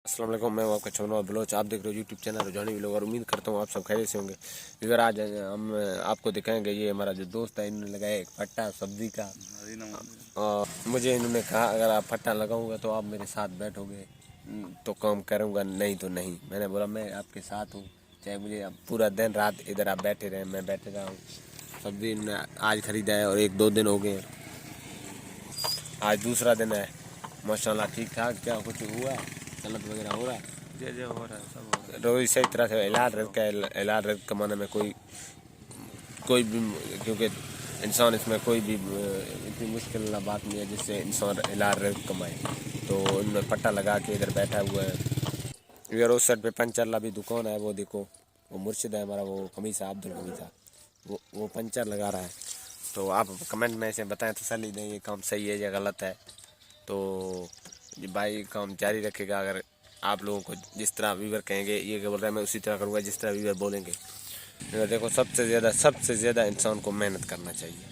अस्सलाम वालेकुम, मैं हूं आपका छोना बलोच। आप देख रहे हो यूट्यूब चैनल रुझानी व्लॉग और उम्मीद करता हूं आप सब खैरियत से होंगे। इधर आज हम आपको दिखाएंगे, ये हमारा जो दोस्त है इन्होंने लगाया एक पट्टा सब्जी का। और मुझे इन्होंने कहा अगर आप पट्टा लगाऊंगा तो आप मेरे साथ बैठोगे तो काम करूंगा, नहीं तो नहीं। मैंने बोला मैं आपके साथ हूँ, चाहे मुझे अब पूरा दिन रात इधर आप बैठे रहें, मैं बैठे रहा हूँ। सब्जी इन्होंने आज ख़रीदा है और 1-2 दिन हो गए, आज दूसरा दिन है। माशाल्लाह ठीक ठाक। क्या कुछ हुआ है, गलत वगैरह हो रहा है? जो हो रहा है सब हो रहा है। रोज सही तरह से इलाज रख कमाने में कोई भी, क्योंकि इंसान इसमें कोई भी इतनी मुश्किल ना बात नहीं है जिससे इंसान इलाज रख कमाए। तो इनमें पट्टा लगा के इधर बैठा हुआ है। इधर उस साइड पे पंचर ला भी दुकान है, वो देखो, वो मुर्शिद है हमारा, वो कमीसा अब्दुल कमीसा, वो पंचर लगा रहा है। तो आप कमेंट में ऐसे बताएं, तसल्ली दें ये काम सही है या गलत है। तो ये भाई काम जारी रखेगा। अगर आप लोगों को जिस तरह व्यूवर कहेंगे, ये क्या बोल रहा है, मैं उसी तरह करूँगा जिस तरह व्यूवर बोलेंगे। देखो, सबसे ज़्यादा इंसान को मेहनत करना चाहिए,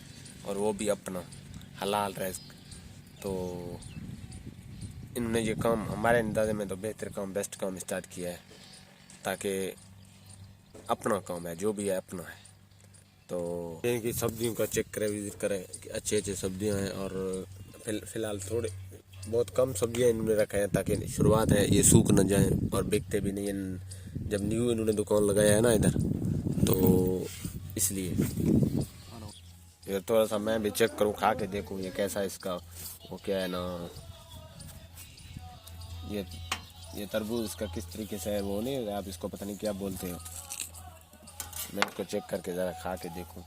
और वो भी अपना हलाल रिज़्क। तो इन्होंने ये काम हमारे अंदाजे में तो बेहतर काम, बेस्ट काम स्टार्ट किया है, ताकि अपना काम है, जो भी है अपना है। तो इनकी सब्जियों का चेक करें, विजिट करें कि अच्छी सब्जियां हैं। और फ़िलहाल थोड़े बहुत कम सब्जियां इन्होंने रखा है, ताकि शुरुआत है, ये सूख न जाएं और बिकते भी नहीं। जब न्यू इन्होंने दुकान लगाया है ना इधर, तो इसलिए इधर थोड़ा सा मैं भी चेक करूं, खा के देखूं ये कैसा इसका वो क्या है ना, ये तरबूज इसका किस तरीके से है, वो नहीं, आप इसको पता नहीं क्या बोलते हो। मैं इसको चेक करके ज़रा खा के देखूं।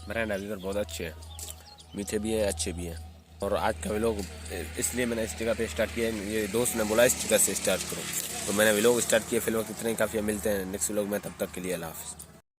ब्रांड अभी बहुत अच्छे हैं, मीठे भी हैं, अच्छे भी हैं। और आज का व्लॉग इसलिए मैंने इस जगह पे स्टार्ट किया है, ये दोस्त ने बोला इस जगह से स्टार्ट करो, तो मैंने व्लॉग स्टार्ट किया। फिलहाल कितने काफ़ी मिलते हैं नेक्स्ट व्लॉग में, तब तक के लिए अल्लाह हाफ़िज़।